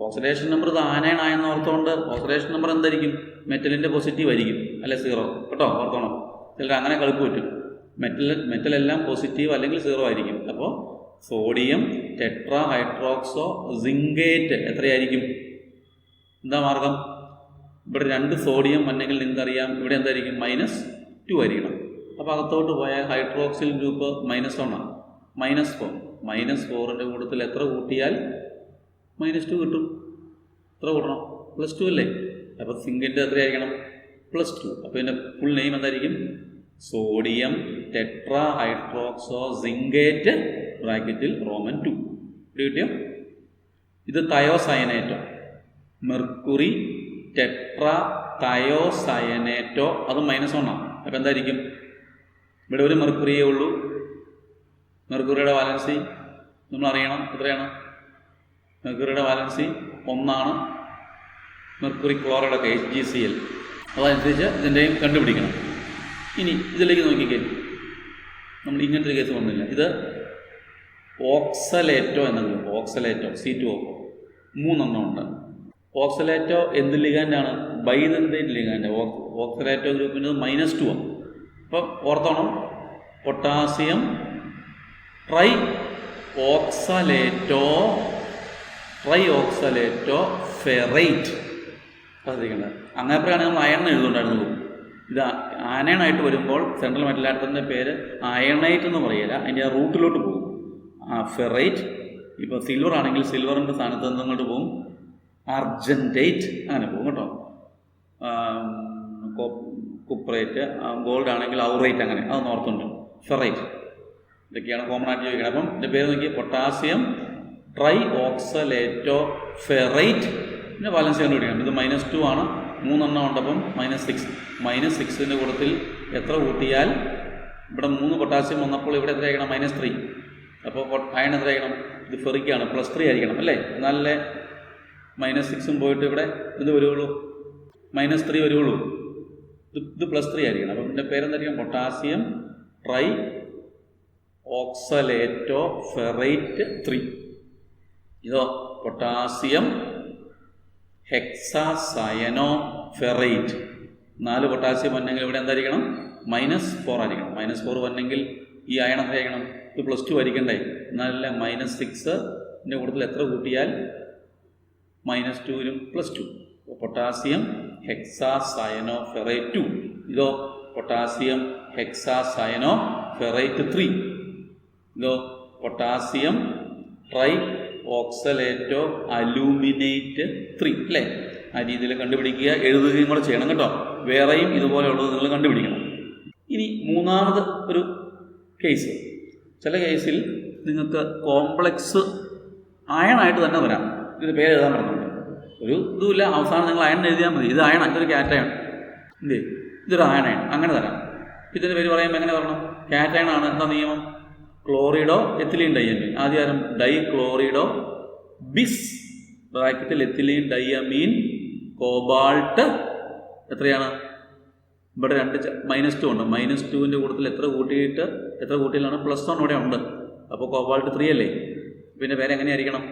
ഓക്സിഡേഷൻ നമ്പർ ഇത് ആനയൺ ആയെന്ന് ഓർത്തുകൊണ്ട് ഓക്സിഡേഷൻ നമ്പർ എന്തായിരിക്കും? മെറ്റലിൻ്റെ പോസിറ്റീവ് ആയിരിക്കും അല്ലെ? 0 കേട്ടോ, ഓർത്തോണം. ചിലർ അങ്ങനെ കളിപ്പ് പറ്റും. മെറ്റലെല്ലാം പോസിറ്റീവ് അല്ലെങ്കിൽ 0 ആയിരിക്കും. അപ്പോൾ സോഡിയം ടെട്രാ ഹൈഡ്രോക്സോ സിങ്കേറ്റ് എത്രയായിരിക്കും? എന്താ മാർഗം? ഇവിടെ 2 സോഡിയം വന്നെങ്കിൽ നിങ്ങൾക്കറിയാം ഇവിടെ എന്തായിരിക്കും? -2 ആയിരിക്കണം. അപ്പോൾ അകത്തോട്ട് പോയാൽ ഹൈഡ്രോക്സിൽ ഗ്രൂപ്പ് -1 ആണ്. -4ൻ്റെ കൂട്ടത്തിൽ എത്ര കൂട്ടിയാൽ -2 കിട്ടും? എത്ര കൂട്ടണം? +2 അല്ലേ? അപ്പോൾ സിങ്കിൻ്റെ എത്രയായിരിക്കണം? +2. അപ്പോൾ ഇതിൻ്റെ ഫുൾ നെയിം എന്തായിരിക്കും? സോഡിയം ടെട്രാ ഹൈഡ്രോക്സോ സിങ്കേറ്റ് ബ്രാക്കറ്റിൽ റോമൻ 2. ഇവിടെ കിട്ടിയോ? ഇത് തയോസയനേറ്റോ, മെർക്കുറി ടെട്രാ തയോസയനേറ്റോ, അത് -1 ആണ്. അപ്പോൾ എന്തായിരിക്കും? ഇവിടെ ഒരു മെർക്കുറിയേ ഉള്ളൂ. മെർക്കുറിയുടെ വാലൻസി നമ്മൾ അറിയണം. എത്രയാണ്? മെർക്കുറിയുടെ വാലൻസി 1 ആണ്. മെർക്കുറി ക്ലോറൈഡൊക്കെ HgCl. അതനുസരിച്ച് ഇതിൻ്റെയും കണ്ടുപിടിക്കണം. ഇനി ഇതിലേക്ക് നോക്കിക്കേ, നമ്മൾ ഇങ്ങനത്തെ ഒരു കേസ് വന്നില്ല. ഇത് ഓക്സലേറ്റോ എന്നെങ്കിലും, ഓക്സലേറ്റോ C2O 3 എണ്ണം ഉണ്ട്. ഓക്സലേറ്റോ എന്ത് ലിഗാൻഡാണ്? ബൈദന്തേറ്റ് ലിഗാൻഡ്. ഓക്സലേറ്റോ ഗ്രൂപ്പിൻ്റെ -2 ആണ്. അപ്പോൾ ഓർത്തോണം, പൊട്ടാസ്യം ട്രൈ ഓക്സലേറ്റോ ഫെറൈറ്റ്. ശ്രദ്ധിക്കേണ്ടത് അങ്ങനെ പറയുകയാണെങ്കിൽ നമ്മൾ അയൺ എഴുതുന്നുണ്ടായിരുന്നുള്ളൂ. ഇത് ആനയണായിട്ട് വരുമ്പോൾ സെൻട്രൽ മെറ്റൽ ആറ്റത്തിൻ്റെ പേര് അയണൈറ്റ് എന്ന് പറയില്ല, അതിൻ്റെ ആ റൂട്ടിലോട്ട് പോകും. ഫെറൈറ്റ്. ഇപ്പോൾ സിൽവർ ആണെങ്കിൽ സിൽവറിൻ്റെ സ്ഥാനത്ത് നിന്നിങ്ങോട്ട് പോകും അർജൻറ്റേറ്റ്, അങ്ങനെ പോകും കേട്ടോ. കുപ്രേറ്റ്, ഗോൾഡ് ആണെങ്കിൽ ഔറേറ്റ്, അങ്ങനെ അതൊന്ന് ഓർത്തുണ്ട്. ഫെറൈറ്റ് ഇതൊക്കെയാണ് കോമൺ ആയിട്ട് ചോദിക്കുന്നത്. അപ്പം ഇതിൻ്റെ പേര് നോക്കി, പൊട്ടാസ്യം ട്രൈ ഓക്സലേറ്റോ ഫെറൈറ്റ്. പിന്നെ ബാലൻസ് കണ്ടുപിടിക്കണം. ഇത് -2 ആണ്, 3 എണ്ണം ഉണ്ട്, അപ്പം -6. -6ൻ്റെ കൂട്ടത്തിൽ എത്ര കൂട്ടിയാൽ ഇവിടെ 3 പൊട്ടാസ്യം വന്നപ്പോൾ ഇവിടെ എത്ര ആയിരിക്കണം? -3. അപ്പോൾ അയൺ എത്ര ആയിരിക്കണം? ഇത് ഫെറിക്കാണ്, +3 ആയിരിക്കണം അല്ലേ? എന്നാലേ -6ഉം പോയിട്ട് ഇവിടെ ഇത് വരുള്ളൂ, -3 വരുള്ളൂ. ഇത് +3 ആയിരിക്കണം. അപ്പം ഇതിൻ്റെ പേരെന്തായിരിക്കും? Potassium tri oxalato ferrate 3. ഇതോ പൊട്ടാസ്യം ഹെക്സാസയനോ ഫെറൈറ്റ്. 4 പൊട്ടാസ്യം വന്നെങ്കിൽ ഇവിടെ എന്തായിരിക്കണം? -4 ആയിരിക്കണം. -4 വന്നെങ്കിൽ ഈ അയൺ എത്ര ആയിരിക്കണം? ഇത് +2 ആയിരിക്കണ്ടേ? എന്നാലല്ല -6ൻ്റെ കൂട്ടത്തിൽ എത്ര കൂട്ടിയാൽ -2നും +2. Potassium ഹെക്സാസയനോ ferrite 2. ഇതോ പൊട്ടാസ്യം ഹെക്സാസയനോ ഫെറൈറ്റ് 3. ഇതോ പൊട്ടാസ്യം ട്രൈ ഓക്സലേറ്റോ അലൂമിനേറ്റ് 3 അല്ലേ? ആ രീതിയിൽ കണ്ടുപിടിക്കുക, എഴുതുകയും കൂടെ ചെയ്യണം കേട്ടോ. വേറെയും ഇതുപോലെയുള്ളത് നിങ്ങൾ കണ്ടുപിടിക്കണം. ഇനി മൂന്നാമത് ഒരു കേസ്. ചില കേസിൽ നിങ്ങൾക്ക് കോംപ്ലക്സ് അയണായിട്ട് തന്നെ വരാം. ഇതിൻ്റെ പേര് എഴുതാൻ പറഞ്ഞിട്ടുണ്ട്. ഒരു ഇതുമില്ല, അവസാനം നിങ്ങൾ അയൺ എഴുതിയാൽ മതി. ഇത് അയണ, ഇതൊരു കാറ്റയൺ, ഇല്ലേ? ഇതൊരു അയണയൺ, അങ്ങനെ തരാം. ഇതിൻ്റെ പേര് പറയുമ്പോൾ എങ്ങനെ പറയണം? കാറ്റയൺ ആണ്. എന്താ നിയമം? ക്ലോറിഡോ എത്തിലീൻ ഡൈയമീൻ. ആദ്യം ഡൈക്ലോറിഡോ ബിസ് ബ്രാക്കറ്റിൽ എത്തിലീൻ ഡൈയമീൻ കോബാൾട്ട്. എത്രയാണ്? ഇവിടെ 2 -2 ഉണ്ട്. -2ൻ്റെ കൂട്ടത്തിൽ എത്ര കൂട്ടിയിലാണ്? +1 ഇവിടെ ഉണ്ട്. അപ്പോൾ കോബാൾട്ട് 3 അല്ലേ? പിന്നെ പേര് എങ്ങനെയായിരിക്കണം?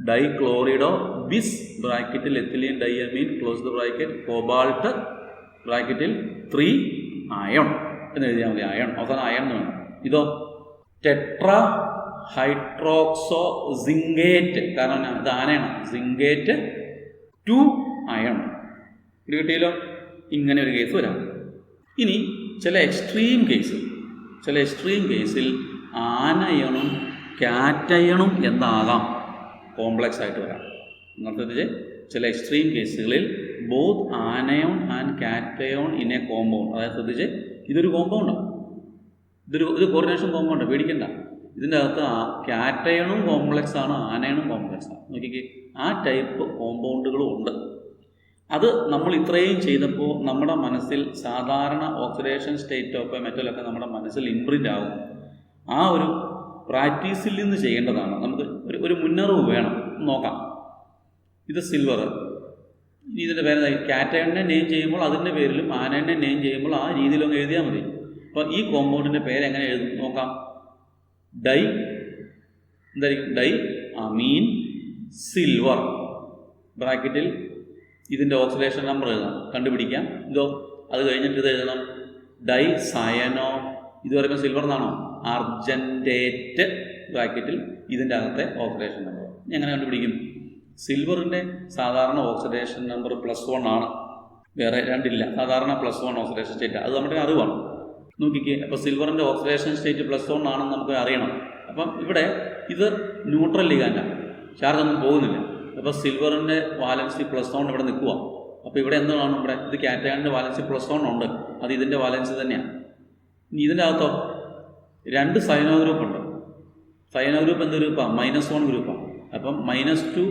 ഡൈക്ലോറിഡോ ബിസ് ബ്രാക്കറ്റിൽ ethylene diamine close the bracket cobalt ബ്രാക്കറ്റിൽ 3 അയൺ എന്ന് എഴുതിയാൽ മതി. അയൺ, അവസാനം അയൺ എന്ന് വേണം. ഇതോ ടെട്രാ ഹൈഡ്രോക്സോ സിങ്കേറ്റ്. കാരണം ഇത് ആനയാണ്. സിങ്കേറ്റ് 2 അയൺ. ഇത് കിട്ടിയല്ലോ. ഇങ്ങനെ ഒരു കേസ് വരാം. ഇനി ചില എക്സ്ട്രീം കേസിൽ ആനയണും കാറ്റയണും എന്താകാം? കോംപ്ലക്സ് ആയിട്ട് വരാം. നിങ്ങൾ ശ്രദ്ധിച്ച്, ചില എക്സ്ട്രീം കേസുകളിൽ both anion and cation in A compound. അതായത് ശ്രദ്ധിച്ച്, ഇതൊരു കോമ്പൗണ്ടാണ്, ഇത് കോർഡിനേഷൻ കോമ്പൗണ്ട്, പേടിക്കണ്ട. ഇതിൻ്റെ അകത്ത് കാറ്റയണും കോംപ്ലക്സ് ആണ്, ആനയണും കോംപ്ലക്സ് ആണ്. നോക്കിക്കേ, ആ ടൈപ്പ് കോമ്പൗണ്ടുകളും ഉണ്ട്. അത് നമ്മൾ ഇത്രയും ചെയ്തപ്പോൾ നമ്മുടെ മനസ്സിൽ സാധാരണ ഓക്സിഡേഷൻ സ്റ്റേറ്റ് ഓഫ് എ മെറ്റലൊക്കെ നമ്മുടെ മനസ്സിൽ ഇംപ്രിൻ്റ് ആകും. ആ ഒരു പ്രാക്ടീസിൽ നിന്ന് ചെയ്യേണ്ടതാണ്. നമുക്ക് ഒരു മുന്നറിവ് വേണം. നോക്കാം. ഇത് സിൽവർ. ഇനി ഇതിൻ്റെ പേര് കാറ്റയണിനെ നെയിം ചെയ്യുമ്പോൾ അതിൻ്റെ പേരിലും ആനയണിനെ നെയിം ചെയ്യുമ്പോൾ ആ രീതിയിലൊന്ന് എഴുതിയാൽ മതി. അപ്പോൾ ഈ കോമ്പൗണ്ടിൻ്റെ പേര് എങ്ങനെ എഴുതും നോക്കാം. എന്തായിരിക്കും? ഡൈ അമീൻ സിൽവർ ബ്രാക്കറ്റിൽ ഇതിൻ്റെ ഓക്സിഡേഷൻ നമ്പർ എഴുതണം, കണ്ടുപിടിക്കാം. ഇതോ അത് കഴിഞ്ഞിട്ട് ഇത് എഴുതണം. ഡൈ സയനോ, ഇത് പറയുമ്പോൾ സിൽവർ എന്നാണോ? അർജൻറ്റേറ്റ് ബ്രാക്കറ്റിൽ ഇതിൻ്റെ അകത്തെ ഓക്സിഡേഷൻ നമ്പർ. എങ്ങനെ കണ്ടുപിടിക്കും? സിൽവറിൻ്റെ സാധാരണ ഓക്സിഡേഷൻ നമ്പർ +1 ആണ്, വേറെ 2 ഇല്ല. സാധാരണ +1 ഓക്സിഡേഷൻ സ്റ്റേറ്റ്, അത് നമ്മുടെ അറിവാണ്. നോക്കിക്കേ, അപ്പോൾ സിൽവറിൻ്റെ ഓക്സിഡേഷൻ സ്റ്റേറ്റ് +1 ആണെന്ന് നമുക്ക് അറിയണം. അപ്പം ഇവിടെ ഇത് ന്യൂട്രൽ ലിഗാൻഡാണ്, ചാർജ് ഒന്നും പോകുന്നില്ല. അപ്പോൾ സിൽവറിൻ്റെ വാലൻസി +1 ഇവിടെ നിൽക്കുക. അപ്പോൾ ഇവിടെ എന്താണ്? ഇവിടെ ഇത് കാറ്റയണിൻ്റെ വാലൻസി +1 ഉണ്ട്, അത് ഇതിൻ്റെ വാലൻസി തന്നെയാണ്. ഇനി ഇതിൻ്റെ അകത്തോ 2 സൈനോ ഗ്രൂപ്പ് ഉണ്ട്. സൈനോ ഗ്രൂപ്പ് എന്ത് ഗ്രൂപ്പാണ്? -1 ഗ്രൂപ്പാണ്. അപ്പം -2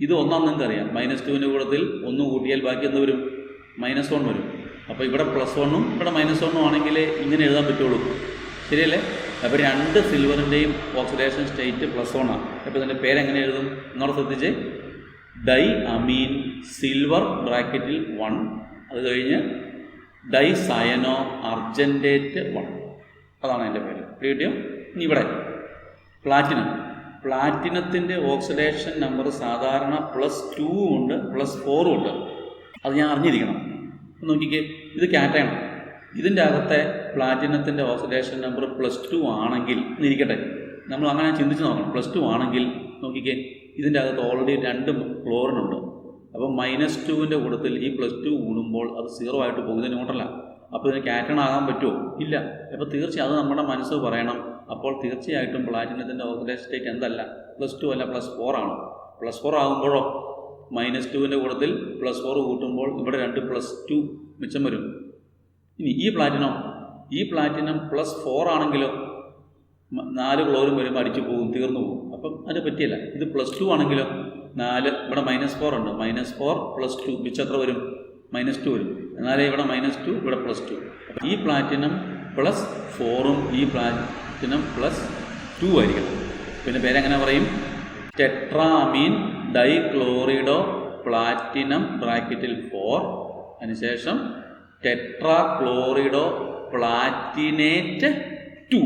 ഇത് ഒന്നാം നിങ്ങൾക്ക് അറിയാം. -2ൻ്റെ കൂട്ടത്തിൽ 1 കൂട്ടിയാൽ ബാക്കി എന്ത് വരും? -1 വരും. അപ്പോൾ ഇവിടെ +1ഉം ഇവിടെ -1ഉം ആണെങ്കിൽ ഇങ്ങനെ എഴുതാൻ പറ്റുള്ളൂ, ശരിയല്ലേ? അപ്പോൾ 2 സിൽവറിൻ്റെയും ഓക്സിഡേഷൻ സ്റ്റേറ്റ് +1 ആണ്. അപ്പോൾ ഇതിൻ്റെ പേരെങ്ങനെ എഴുതും എന്നോട് ശ്രദ്ധിച്ച്. ഡൈ അമീൻ സിൽവർ ബ്രാക്കറ്റിൽ 1, അത് കഴിഞ്ഞ് ഡൈ സയനോ അർജൻറ്റേറ്റ് 1, അതാണ് എൻ്റെ പേര്. കിട്ടിയോ? ഇനി ഇവിടെ പ്ലാറ്റിനത്തിൻ്റെ ഓക്സിഡേഷൻ നമ്പർ സാധാരണ +2 ഉണ്ട്, +4 ഉണ്ട്. അത് ഞാൻ അറിഞ്ഞിരിക്കണം. നോക്കിക്കേ, ഇത് കാറ്റയൺ. ഇതിൻ്റെ അകത്തെ പ്ലാറ്റിനത്തിൻ്റെ ഓക്സിഡേഷൻ നമ്പർ +2 ആണെങ്കിൽ ഇരിക്കട്ടെ, നമ്മൾ അങ്ങനെ ചിന്തിച്ച് നോക്കണം. +2 ആണെങ്കിൽ നോക്കിക്കേ, ഇതിൻ്റെ അകത്ത് ഓൾറെഡി 2 ക്ലോറിനുണ്ട്. അപ്പം -2ൻ്റെ കൂട്ടത്തിൽ ഈ +2 കൂടുമ്പോൾ അത് 0 ആയിട്ട് പോകുന്നത് ന്യൂട്രലാണ്. അപ്പോൾ ഇതിന് കാറ്റൺ ആകാൻ പറ്റുമോ? ഇല്ല. അപ്പോൾ തീർച്ചയായും അത് നമ്മുടെ മനസ്സ് പറയണം. അപ്പോൾ തീർച്ചയായിട്ടും പ്ലാറ്റിനത്തിൻ്റെ ഓക്സിഡേഷൻ സ്റ്റേറ്റ് എന്തല്ല, +2 അല്ല, +4 ആണ്. +4 ആകുമ്പോഴോ -2ൻ്റെ കൂട്ടത്തിൽ +4 കൂട്ടുമ്പോൾ ഇവിടെ 2 +2 മിച്ചം വരും. ഇനി ഈ പ്ലാറ്റിനം +4 ആണെങ്കിലോ 4 ക്ലോറിൻ വരുമ്പോൾ അടിച്ചു പോകും, തീർന്നു പോകും. അപ്പം അത് പറ്റിയല്ല. ഇത് +2 ആണെങ്കിലോ 4, ഇവിടെ -4 ഉണ്ട്, -4 +2 മിച്ചം എത്ര വരും? -2 വരും. എന്നാലേ ഇവിടെ -2, ഇവിടെ +2. ഈ പ്ലാറ്റിനം +4ഉം ഈ പ്ലാറ്റിനം +2 ആയിരിക്കണം. പിന്നെ പേരെങ്ങനെ പറയും? ടെട്രാമീൻ ഡൈക്ലോറിഡോ പ്ലാറ്റിനം ബ്രാക്കറ്റിൽ 4, അതിനുശേഷം ടെട്രാക്ലോറിഡോ പ്ലാറ്റിനേറ്റ് 2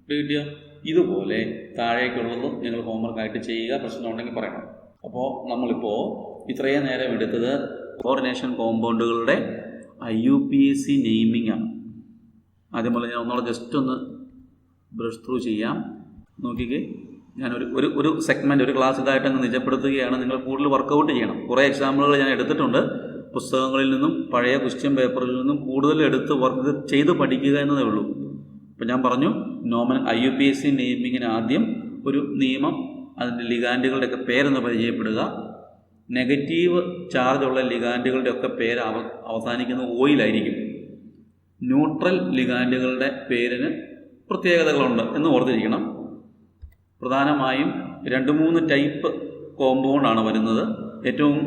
കിട്ടിയോ? ഇതുപോലെ താഴേക്കുള്ളത് നിങ്ങൾ ഹോംവർക്കായിട്ട് ചെയ്യുക. പ്രശ്നം ഉണ്ടെങ്കിൽ പറയണം. അപ്പോൾ നമ്മളിപ്പോൾ ഇത്രയും നേരം എടുത്തത് കോർഡിനേഷൻ കോമ്പൗണ്ടുകളുടെ IUPAC നെയിമിംഗ് ആണ്. ആദ്യം പോലെ ഞാൻ ഒന്നുകൂടെ ജസ്റ്റ് ഒന്ന് ബ്രഷ് ത്രൂ ചെയ്യാം. നോക്കിക്കേ, ഞാൻ ഒരു സെഗ്മെൻറ്റ്, ഒരു ക്ലാസ് ഇതായിട്ട് അങ്ങ് നിജപ്പെടുത്തുകയാണ്. നിങ്ങൾ കൂടുതൽ വർക്കൗട്ട് ചെയ്യണം. കുറേ എക്സാമ്പിളുകൾ ഞാൻ എടുത്തിട്ടുണ്ട്. പുസ്തകങ്ങളിൽ നിന്നും പഴയ ക്വസ്റ്റ്യൻ പേപ്പറിൽ നിന്നും കൂടുതൽ എടുത്ത് വർക്ക് ചെയ്ത് പഠിക്കുക എന്നതേ ഉള്ളൂ. അപ്പോൾ ഞാൻ പറഞ്ഞു, IUPAC നെയിമിങ്ങിന് ആദ്യം ഒരു നിയമം, അതിൻ്റെ ലിഗാൻഡുകളുടെയൊക്കെ പേരെന്ന് പരിചയപ്പെടുക. നെഗറ്റീവ് ചാർജുള്ള ലിഗാൻഡുകളുടെയൊക്കെ പേര് അവസാനിക്കുന്ന ഓയിലായിരിക്കും. ന്യൂട്രൽ ലിഗാൻഡുകളുടെ പേരിന് പ്രത്യേകതകളുണ്ട് എന്ന് ഓർത്തിരിക്കണം. പ്രധാനമായും 2-3 ടൈപ്പ് കോമ്പൗണ്ടാണ് വരുന്നത്. ഏറ്റവും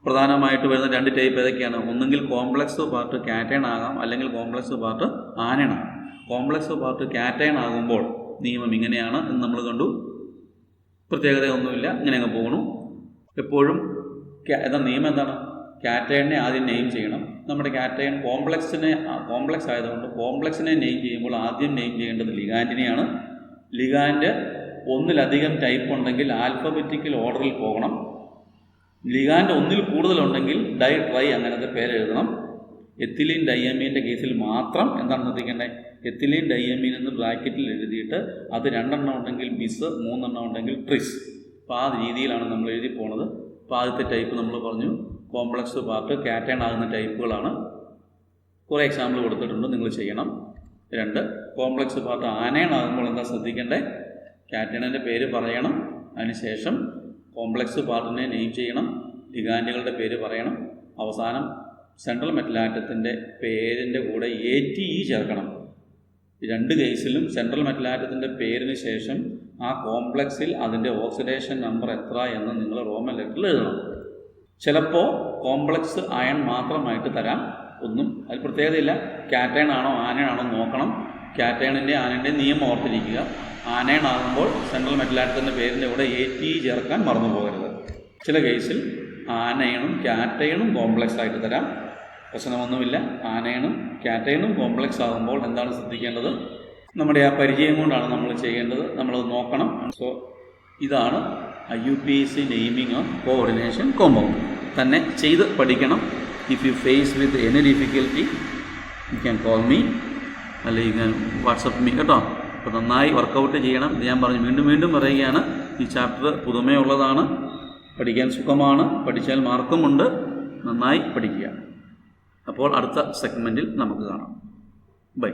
പ്രധാനമായിട്ട് വരുന്ന 2 ടൈപ്പ് ഏതൊക്കെയാണ്? ഒന്നുകിൽ കോംപ്ലക്സ് പാർട്ട് കാറ്റയൺ ആകാം, അല്ലെങ്കിൽ കോംപ്ലക്സ് പാർട്ട് ആനയൺ ആകാം. കോംപ്ലക്സ് പാർട്ട് കാറ്റയൺ ആകുമ്പോൾ നിയമം ഇങ്ങനെയാണ് എന്ന് നമ്മൾ കണ്ടു. പ്രത്യേകതയൊന്നുമില്ല, ഇങ്ങനെ അങ്ങ് പോകണു. എപ്പോഴും നിയമം എന്താണ്? കാറ്റയണിനെ ആദ്യം നെയിം ചെയ്യണം. നമ്മുടെ കാറ്റയൺ കോംപ്ലക്സ് ആയതുകൊണ്ട് കോംപ്ലക്സിനെ നെയിം ചെയ്യുമ്പോൾ ആദ്യം നെയിം ചെയ്യേണ്ടത് ലിഗാൻഡിനെയാണ്. ലിഗാൻഡ് ഒന്നിലധികം ടൈപ്പ് ഉണ്ടെങ്കിൽ ആൽഫബറ്റിക്കൽ ഓർഡറിൽ പോകണം. ലിഗാൻഡ് ഒന്നിൽ കൂടുതലുണ്ടെങ്കിൽ ട്രൈ അങ്ങനത്തെ പേരെഴുതണം. എത്തിലീൻ ഡൈയമീൻ്റെ കേസിൽ മാത്രം എന്താണ് ശ്രദ്ധിക്കേണ്ടത്? എത്തിലീൻ ഡൈയമീൻ എന്ന് ബ്രാക്കറ്റിൽ എഴുതിയിട്ട് അത് 2 എണ്ണം ഉണ്ടെങ്കിൽ ബിസ്, 3 എണ്ണം ഉണ്ടെങ്കിൽ ട്രിസ്. അപ്പോൾ ആ രീതിയിലാണ് നമ്മൾ എഴുതി പോണത്. അപ്പോൾ ആദ്യത്തെ ടൈപ്പ് നമ്മൾ പറഞ്ഞു, കോംപ്ലക്സ് പാർട്ട് കാറ്റയൺ ആകുന്ന ടൈപ്പുകളാണ്. കുറേ എക്സാമ്പിൾ കൊടുത്തിട്ടുണ്ട്, നിങ്ങൾ ചെയ്യണം. 2, കോംപ്ലക്സ് പാർട്ട് ആനയൺ ആകുമ്പോൾ എന്താ ശ്രദ്ധിക്കേണ്ടത്? കാറ്റയണിൻ്റെ പേര് പറയണം. അതിനുശേഷം കോംപ്ലക്സ് പാർട്ടിനെ നെയിം ചെയ്യണം, ലിഗാൻഡുകളുടെ പേര് പറയണം. അവസാനം സെൻട്രൽ മെറ്റൽ ആറ്റത്തിൻ്റെ പേരിൻ്റെ കൂടെ ATE ചേർക്കണം. 2 കേസിലും സെൻട്രൽ മെറ്റൽ ആറ്റത്തിൻ്റെ പേരിന് ശേഷം ആ കോംപ്ലക്സിൽ അതിൻ്റെ ഓക്സിഡേഷൻ നമ്പർ എത്ര എന്ന് നിങ്ങൾ റോമൻ ലെറ്ററിൽ എഴുതണം. ചിലപ്പോൾ കോംപ്ലക്സ് അയൺ മാത്രമായിട്ട് തരാം. ഒന്നും അതിൽ പ്രത്യേകതയില്ല. കാറ്റയൺ ആണോ ആനയൺ ആണോ നോക്കണം. കാറ്റയണിൻ്റെ ആനയണിൻ്റെ നിയമം ഓർത്തിരിക്കുക. ആനയൺ ആകുമ്പോൾ സെൻട്രൽ മെറ്റൽ ആറ്റത്തിൻ്റെ പേരിൻ്റെ കൂടെ ATE ചേർക്കാൻ മറന്നു പോകരുത്. ചില കേസിൽ ആനയണും കാറ്റയണും കോംപ്ലക്സ് ആയിട്ട് തരാം, പ്രശ്നമൊന്നുമില്ല. ആനയണും കാറ്റയണും കോംപ്ലക്സ് ആകുമ്പോൾ എന്താണ് ശ്രദ്ധിക്കേണ്ടത്? നമ്മുടെ ആ പരിചയം കൊണ്ടാണ് നമ്മൾ ചെയ്യേണ്ടത്, നമ്മളത് നോക്കണം. സോ ഇതാണ് IUPAC naming of coordination compound. തന്നെ ചെയ്ത് പഠിക്കണം. If you face with any difficulty you can call me, അല്ലെങ്കിൽ യു ക്യാൻ വാട്സപ്പ് മീ കേട്ടോ. അപ്പോൾ നന്നായി വർക്കൗട്ട് ചെയ്യണം. ഇത് ഞാൻ പറഞ്ഞു, വീണ്ടും വീണ്ടും പറയുകയാണ്. ഈ ചാപ്റ്റർ പുതുമയുള്ളതാണ്, പഠിക്കാൻ സുഖമാണ്, പഠിച്ചാൽ മാർക്കുമുണ്ട്. നന്നായി പഠിക്കുക. അപ്പോൾ അടുത്ത സെഗ്മെൻറ്റിൽ നമുക്ക് കാണാം. ബൈ.